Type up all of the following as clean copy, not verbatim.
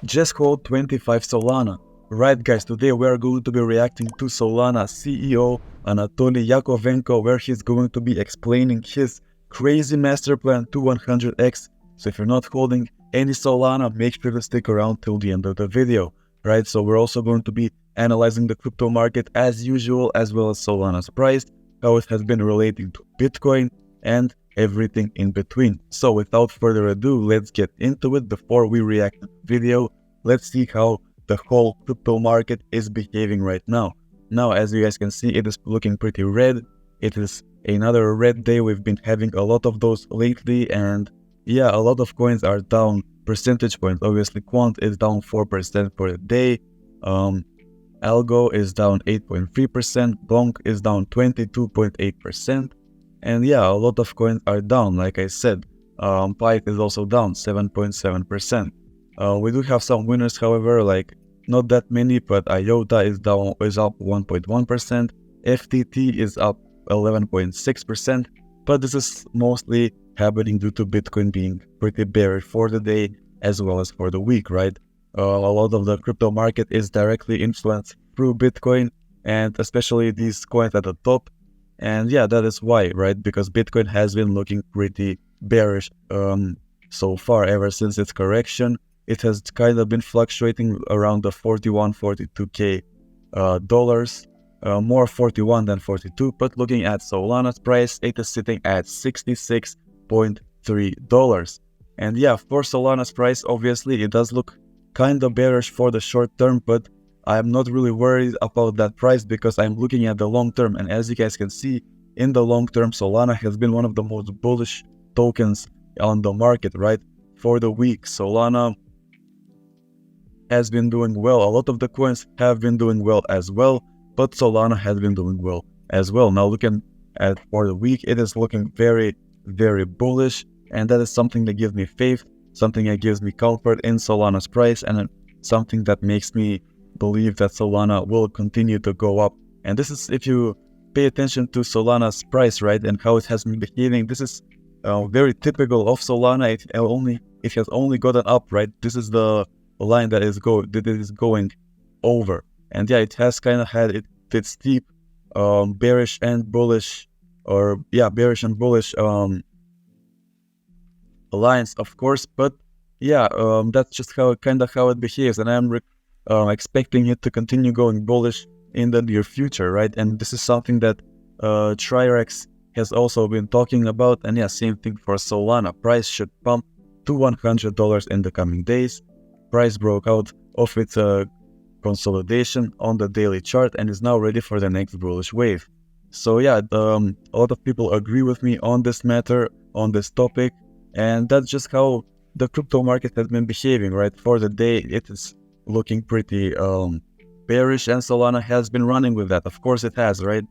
Just hold 25 Solana. Right guys, today we are going to be reacting to Solana CEO Anatoly Yakovenko, where he's going to be explaining his crazy master plan to 100x. So if you're not holding any Solana, make sure to stick around till the end of the video. Right, so we're also going to be analyzing the crypto market as usual, as well as Solana's price, how it has been relating to Bitcoin, and everything in between. So without further ado, let's get into it. Before we react to the video, let's see how the whole crypto market is behaving right now. Now, as you guys can see, it is looking pretty red. It is another red day. We've been having a lot of those lately, and yeah, a lot of coins are down percentage points. Obviously, Quant is down 4% for the day. Algo is down 8.3%. Bonk is down 22.8%. And yeah, a lot of coins are down, like I said. Pike is also down 7.7%. We do have some winners, however, like not that many, but IOTA is up 1.1%. FTT is up 11.6%. But this is mostly happening due to Bitcoin being pretty bearish for the day as well as for the week, right? A lot of the crypto market is directly influenced through Bitcoin, and especially these coins at the top. And yeah, that is why, right? Because Bitcoin has been looking pretty bearish so far ever since its correction. It has kind of been fluctuating around the 41, 42k dollars, more 41 than 42. But looking at Solana's price, it is sitting at $66.3. And yeah, for Solana's price, obviously, it does look kind of bearish for the short term, but I'm not really worried about that price because I'm looking at the long term. And as you guys can see, in the long term, Solana has been one of the most bullish tokens on the market, right? For the week, Solana has been doing well. A lot of the coins have been doing well as well, but Solana has been doing well as well. Now looking at for the week, it is looking very, very bullish. And that is something that gives me faith, something that gives me comfort in Solana's price, and something that makes me believe that Solana will continue to go up. And this is, if you pay attention to Solana's price, right, and how it has been behaving, this is very typical of Solana. It has only gotten up, right? This is the line that is going over, and yeah, it has kind of had its steep bearish and bullish, or yeah, bearish and bullish lines, of course, but yeah, that's just how it behaves, and I'm expecting it to continue going bullish in the near future, right? And this is something that Trirex has also been talking about. And yeah, same thing for Solana. Price should pump to $100 in the coming days. Price broke out of its consolidation on the daily chart and is now ready for the next bullish wave. So yeah, a lot of people agree with me on this matter, on this topic, and that's just how the crypto market has been behaving, right? For the day, it is looking pretty bearish, and Solana has been running with that. Of course it has, right?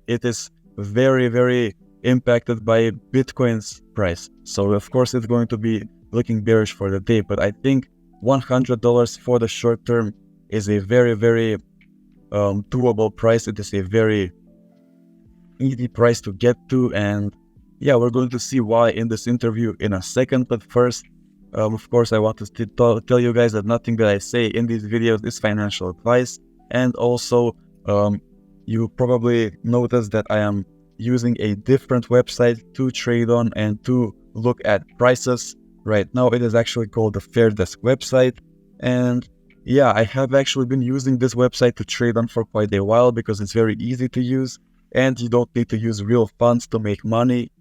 It is very, very impacted by Bitcoin's price, so of course it's going to be looking bearish for the day. But I think $100 for the short term is a very, very doable price. It is a very easy price to get to, and yeah, we're going to see why in this interview in a second. But first, of course, I want to tell you guys that nothing that I say in these videos is financial advice. And also, you probably noticed that I am using a different website to trade on and to look at prices. Right now, it is actually called the FairDesk website. And yeah, I have actually been using this website to trade on for quite a while because it's very easy to use and you don't need to use real funds to make money.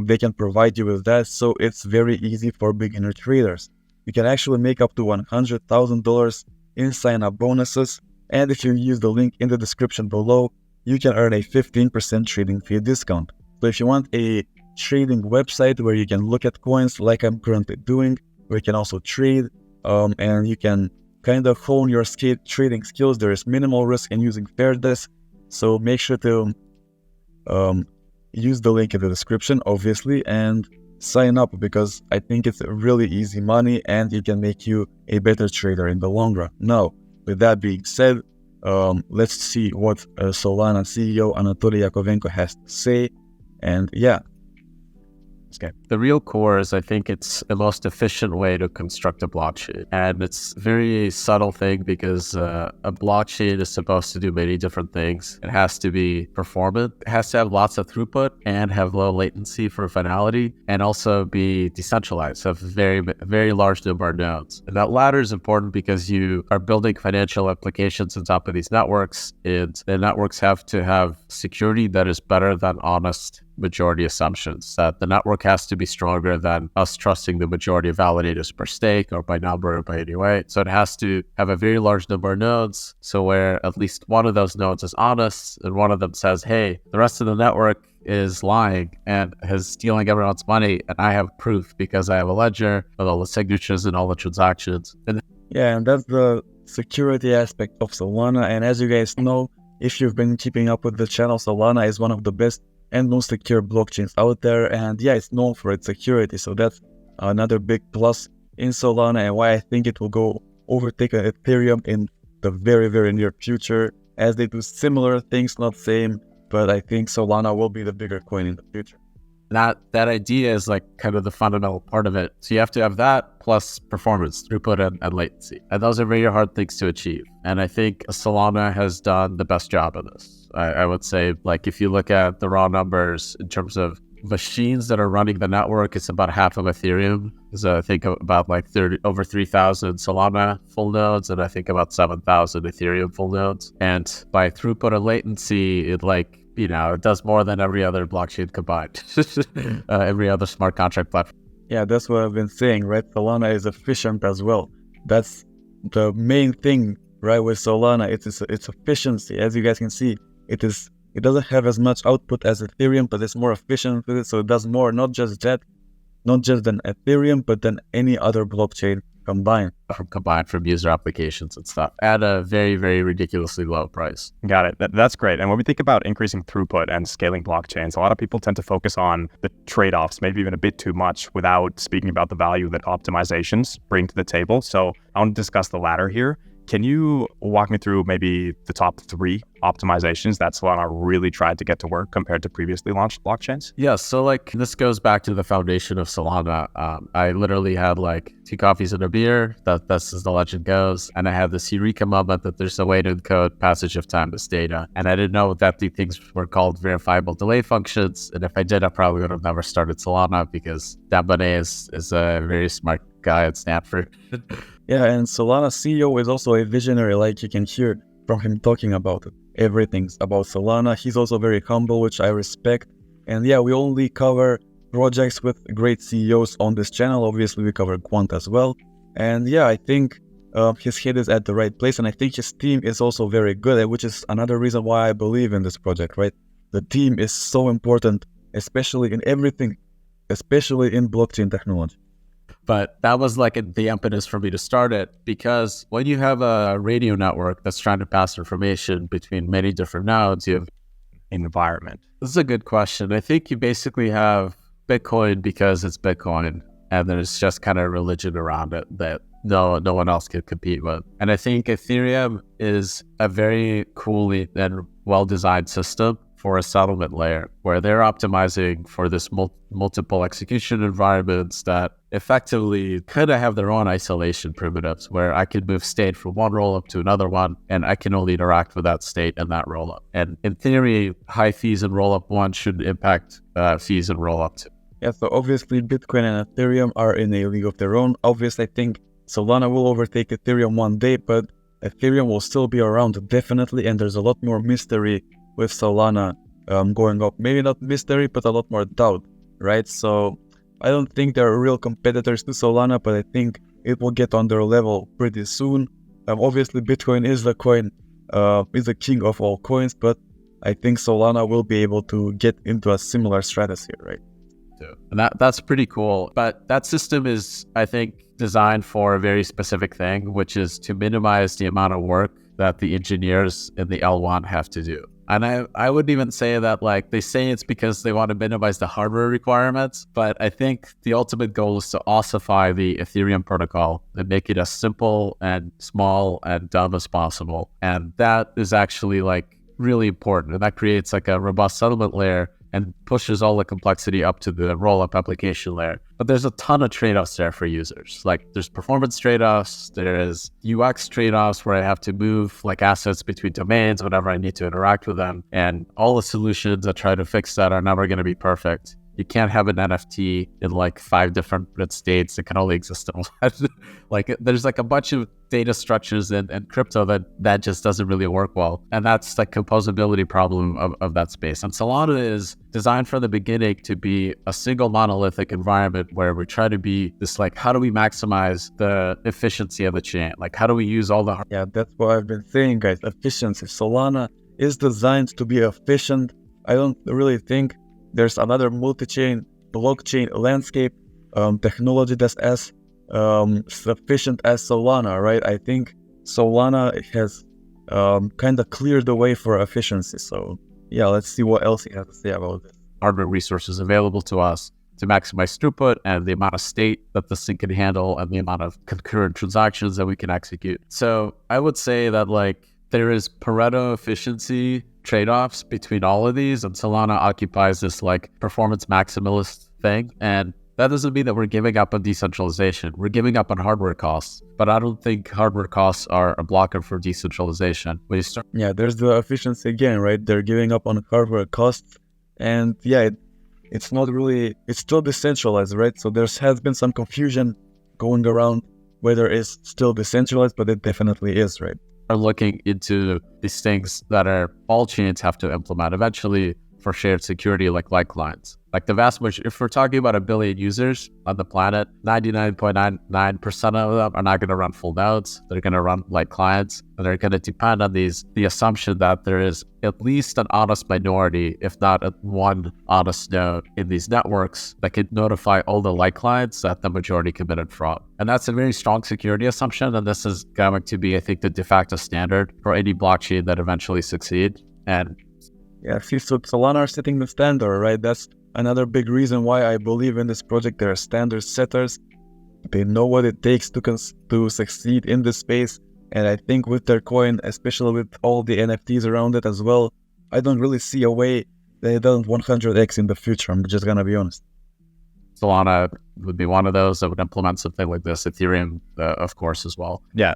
They can provide you with that, so it's very easy for beginner traders. You can actually make up to $100,000 in sign-up bonuses, and if you use the link in the description below, you can earn a 15% trading fee discount. So if you want a trading website where you can look at coins like I'm currently doing, where you can also trade, and you can kind of hone your trading skills, there is minimal risk in using FairDesk, so make sure to use the link in the description, obviously, and sign up, because I think it's really easy money and it can make you a better trader in the long run. Now, with that being said, let's see what Solana CEO Anatoly Yakovenko has to say. And yeah, Okay, the real core is I think it's the most efficient way to construct a blockchain. And it's a very subtle thing because a blockchain is supposed to do many different things. It has to be performant. It has to have lots of throughput and have low latency for finality, and also be decentralized, have very large number of nodes. And that latter is important because you are building financial applications on top of these networks, and the networks have to have security that is better than honest majority assumptions. That the network has to be stronger than us trusting the majority of validators per stake or by number or by any way. So it has to have a very large number of nodes, so where at least one of those nodes is honest and one of them says, hey, the rest of the network is lying and is stealing everyone's money, and I have proof because I have a ledger with all the signatures and all the transactions. And that's the security aspect of Solana. And as you guys know, if you've been keeping up with the channel, Solana is one of the best and most secure blockchains out there. And it's known for its security. So that's another big plus in Solana, and why I think it will go overtake Ethereum in the very near future, as they do similar things, not same, but I think Solana will be the bigger coin in the future. That idea is like kind of the fundamental part of it. So you have to have that plus performance, throughput, and latency. And those are very hard things to achieve. And I think Solana has done the best job of this. I would say, like, if you look at the raw numbers in terms of machines that are running the network, it's about half of Ethereum. So I think about like over 3,000 Solana full nodes, and I think about 7,000 Ethereum full nodes. And by throughput and latency, it does more than every other blockchain combined, every other smart contract platform. Yeah, that's what I've been saying, right? Solana is efficient as well. That's the main thing, right? With Solana, it's efficiency. As you guys can see, it doesn't have as much output as Ethereum, but it's more efficient with it. So it does more, not just than Ethereum, but than any other blockchain combined from user applications and stuff at a very ridiculously low price. Got it. That's great. And when we think about increasing throughput and scaling blockchains, a lot of people tend to focus on the trade-offs, maybe even a bit too much, without speaking about the value that optimizations bring to the table. So I want to discuss the latter here. Can you walk me through maybe the top 3 optimizations that Solana really tried to get to work compared to previously launched blockchains? Yeah, so this goes back to the foundation of Solana. I literally had 2 coffees and a beer. That's as the legend goes. And I had this eureka moment that there's a way to encode passage of time as data. And I didn't know that these things were called verifiable delay functions. And if I did, I probably would have never started Solana, because Dan Bonnet is a very smart guy at Stanford. Yeah, and Solana CEO is also a visionary, like you can hear from him talking about it. Everything about Solana. He's also very humble, which I respect. And we only cover projects with great CEOs on this channel. Obviously, we cover Quant as well. And I think his head is at the right place. And I think his team is also very good, which is another reason why I believe in this project, right? The team is so important, especially in everything, especially in blockchain technology. But that was the impetus for me to start it, because when you have a radio network that's trying to pass information between many different nodes, you have environment. This is a good question. I think you basically have Bitcoin because it's Bitcoin, and there's just kind of religion around it that no one else can compete with. And I think Ethereum is a very cool and well-designed system for a settlement layer, where they're optimizing for this multiple execution environments that effectively kind of have their own isolation primitives, where I can move state from one rollup to another one, and I can only interact with that state and that rollup. And in theory, high fees in rollup 1 should impact fees in rollup 2. Yeah, so obviously Bitcoin and Ethereum are in a league of their own. Obviously, I think Solana will overtake Ethereum one day, but Ethereum will still be around definitely, and there's a lot more mystery with Solana going up. Maybe not mystery, but a lot more doubt, right? So I don't think there are real competitors to Solana, but I think it will get on their level pretty soon. Obviously, Bitcoin is the coin, is the king of all coins, but I think Solana will be able to get into a similar stratosphere, right? And that's pretty cool. But that system is, I think, designed for a very specific thing, which is to minimize the amount of work that the engineers in the L1 have to do. And I wouldn't even say that, they say it's because they want to minimize the hardware requirements, but I think the ultimate goal is to ossify the Ethereum protocol and make it as simple and small and dumb as possible. And that is actually really important. And that creates a robust settlement layer. and pushes all the complexity up to the roll-up application layer. But there's a ton of trade-offs there for users. Like there's performance trade-offs, there's UX trade-offs where I have to move like assets between domains whenever I need to interact with them. And all the solutions that try to fix that are never going to be perfect. You can't have an NFT in like 5 different states. It can only exist in one. Like there's like a bunch of data structures and crypto that just doesn't really work well. And that's the composability problem of that space. And Solana is designed from the beginning to be a single monolithic environment where we try to be this like, how do we maximize the efficiency of the chain? Like how do we use all the... Yeah, that's what I've been saying, guys. Efficiency. Solana is designed to be efficient. I don't really think there's another multi-chain blockchain landscape technology that's as sufficient as Solana, right? I think Solana has kind of cleared the way for efficiency. So yeah, let's see what else he has to say about this. Hardware resources available to us to maximize throughput and the amount of state that this thing can handle and the amount of concurrent transactions that we can execute. So I would say that like there is Pareto efficiency trade-offs between all of these, and Solana occupies this like performance maximalist thing. And that doesn't mean that we're giving up on decentralization. We're giving up on hardware costs, but I don't think hardware costs are a blocker for decentralization. When you start, yeah, there's the efficiency again, right? They're giving up on hardware costs, and yeah, it's not really, it's still decentralized, right? So there has been some confusion going around whether it's still decentralized, but it definitely is, right? Are looking into these things that are all chains have to implement eventually for shared security, like clients. Like the vast majority, if we're talking about 1 billion users on the planet, 99.99% of them are not going to run full nodes. They're going to run like clients, and they're going to depend on the assumption that there is at least an honest minority, if not one honest node in these networks that could notify all the like clients that the majority committed fraud. And that's a very strong security assumption. And this is going to be, I think, the de facto standard for any blockchain that eventually succeed. And yeah, see, so Solana are setting the standard, right? That's another big reason why I believe in this project. They're standard setters. They know what it takes to succeed in this space. And I think with their coin, especially with all the NFTs around it as well, I don't really see a way they don't 100x in the future. I'm just going to be honest. Solana would be one of those that would implement something like this. Ethereum, of course, as well. Yeah.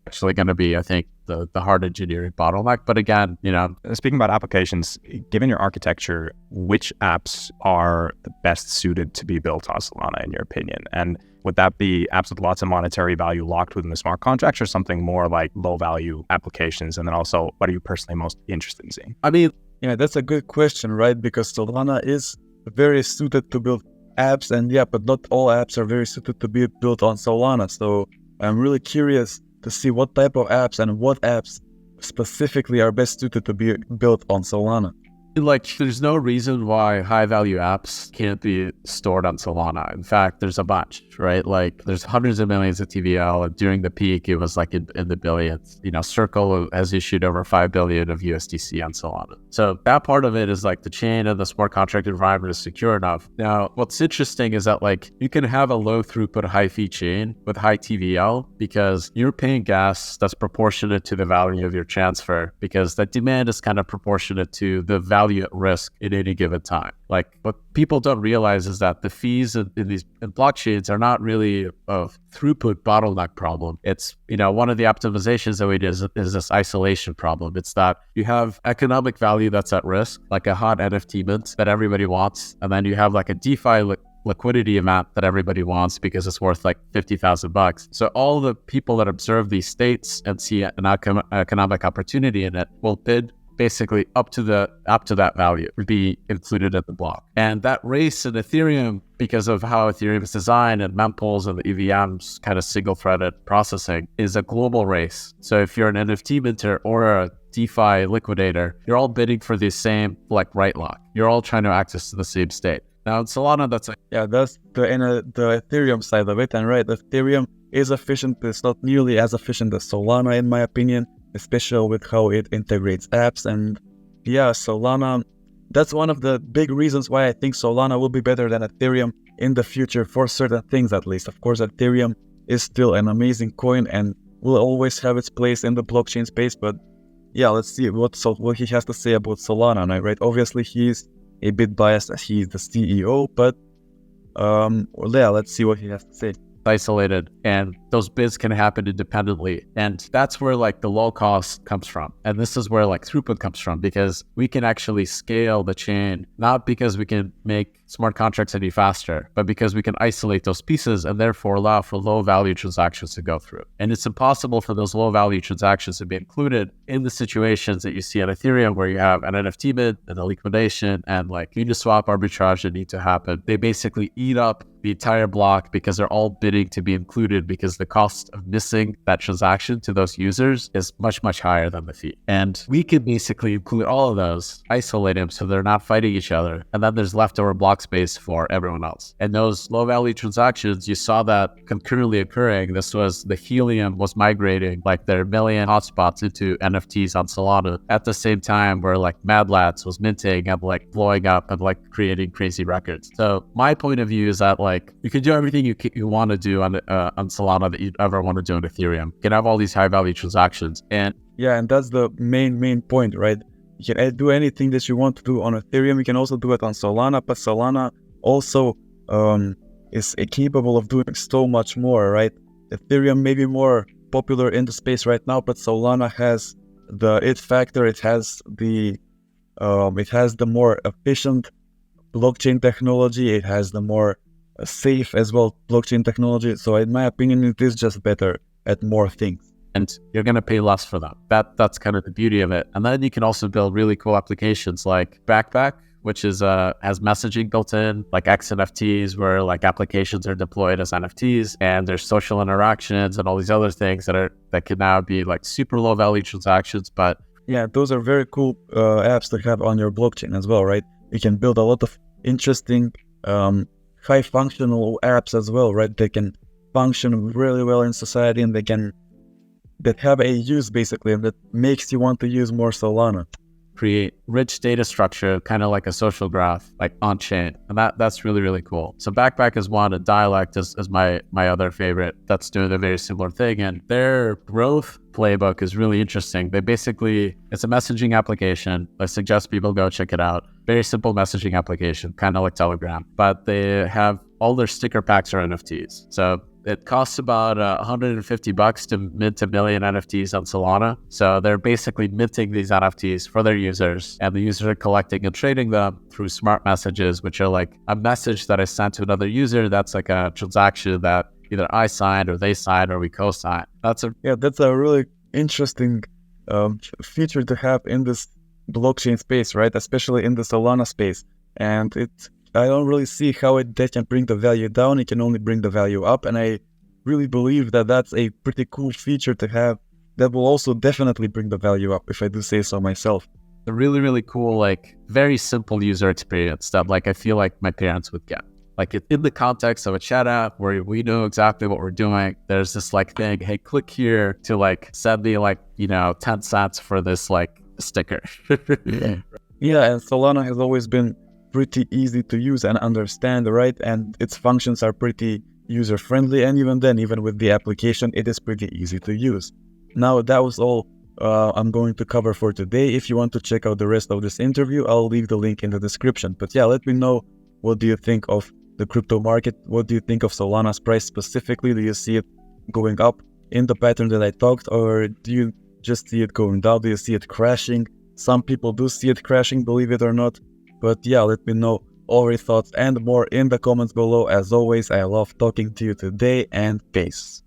Actually going to be, I think, the hard engineering bottleneck. But again, you know, speaking about applications, given your architecture, which apps are the best suited to be built on Solana in your opinion? And would that be apps with lots of monetary value locked within the smart contracts, or something more like low value applications? And then also, what are you personally most interested in seeing? I mean, yeah, that's a good question, right? Because Solana is very suited to build apps, and yeah, but not all apps are very suited to be built on Solana. So I'm really curious to see what type of apps and what apps specifically are best suited to be built on Solana. Like, there's no reason why high-value apps can't be stored on Solana. In fact, there's a bunch, right? Like, there's hundreds of millions of TVL, and during the peak, it was like in the billions. You know, Circle has issued over 5 billion of USDC on Solana. So that part of it is like the chain and the smart contract environment is secure enough. Now, what's interesting is that like you can have a low-throughput, high-fee chain with high TVL because you're paying gas that's proportionate to the value of your transfer, because that demand is kind of proportionate to the value at risk at any given time. Like, what people don't realize is that the fees in blockchains are not really a throughput bottleneck problem. It's, you know, one of the optimizations that we did is this isolation problem. It's that you have economic value that's at risk, like a hot NFT mint that everybody wants, and then you have like a DeFi liquidity amount that everybody wants because it's worth like $50,000. So all the people that observe these states and see an economic opportunity in it will bid basically up to that value would be included in the block. And that race in Ethereum, because of how Ethereum is designed and mempools and the EVMs kind of single-threaded processing, is a global race. So if you're an NFT minter or a DeFi liquidator, you're all bidding for the same like write lock. You're all trying to access to the same state. Now in Solana, that's like, yeah, that's the Ethereum side of it. And right, Ethereum is efficient, but it's not nearly as efficient as Solana, in my opinion, especially with how it integrates apps. And yeah, Solana, that's one of the big reasons why I think Solana will be better than Ethereum in the future for certain things, at least. Of course, Ethereum is still an amazing coin and will always have its place in the blockchain space, but yeah, let's see what he has to say about Solana, right? Obviously, he's a bit biased as he's the CEO, but well, yeah, let's see what he has to say. Isolated, and those bids can happen independently, and that's where like the low cost comes from, and this is where like throughput comes from, because we can actually scale the chain, not because we can make smart contracts any faster, but because we can isolate those pieces and therefore allow for low value transactions to go through. And it's impossible for those low value transactions to be included in the situations that you see on Ethereum, where you have an NFT bid and a liquidation and like Uniswap arbitrage that need to happen. They basically eat up the entire block because they're all bidding to be included, because the cost of missing that transaction to those users is much, much higher than the fee. And we can basically include all of those, isolate them so they're not fighting each other, and then there's leftover block space for everyone else. And those low value transactions, you saw that concurrently occurring. This was the Helium was migrating like their million hotspots into NFTs on Solana at the same time where like Mad Lads was minting and like blowing up and like creating crazy records. So my point of view is that like you can do everything you want to do on Solana that you'd ever want to do on Ethereum. You can have all these high value transactions, and yeah, and that's the main point, right? You can do anything that you want to do on Ethereum. You can also do it on Solana, but Solana also is capable of doing so much more, right? Ethereum may be more popular in the space right now, but Solana has the it factor. It has the more efficient blockchain technology. It has the more safe as well blockchain technology. So in my opinion, it is just better at more things. And you're going to pay less for them. That's kind of the beauty of it. And then you can also build really cool applications like Backpack, which is has messaging built in, like XNFTs, where like applications are deployed as NFTs, and there's social interactions and all these other things that can now be like super low value transactions. But yeah, those are very cool apps to have on your blockchain as well, right? You can build a lot of interesting high functional apps as well, right? They can function really well in society, and that have a use basically, and that makes you want to use more Solana. Create rich data structure, kind of like a social graph, like on chain, and that's really, really cool. So Backpack is one, and Dialect is my other favorite. That's doing a very similar thing, and their growth playbook is really interesting. It's a messaging application. I suggest people go check it out. Very simple messaging application, kind of like Telegram, but they have all their sticker packs are NFTs. So it costs about $150 to mint a million NFTs on Solana. So they're basically minting these NFTs for their users, and the users are collecting and trading them through smart messages, which are like a message that I sent to another user. That's like a transaction that either I signed or they signed or we co-signed. That's a really interesting feature to have in this blockchain space, right? Especially in the Solana space. And I don't really see how they can bring the value down. It can only bring the value up. And I really believe that that's a pretty cool feature to have that will also definitely bring the value up, if I do say so myself. A really, really cool, like very simple user experience that like I feel like my parents would get. Like in the context of a chat app where we know exactly what we're doing, there's this like thing, hey, click here to like send me like, 10 cents for this like sticker. Yeah, and Solana has always been pretty easy to use and understand, right? And its functions are pretty user-friendly, and even with the application, it is pretty easy to use. Now, that was all I'm going to cover for today. If you want to check out the rest of this interview, I'll leave the link in the description. But yeah, let me know, what do you think of the crypto market? What do you think of Solana's price specifically? Do you see it going up in the pattern that I talked, or do you just see it going down? Do you see it crashing? Some people do see it crashing, believe it or not. But yeah, let me know all your thoughts and more in the comments below. As always, I love talking to you today, and peace.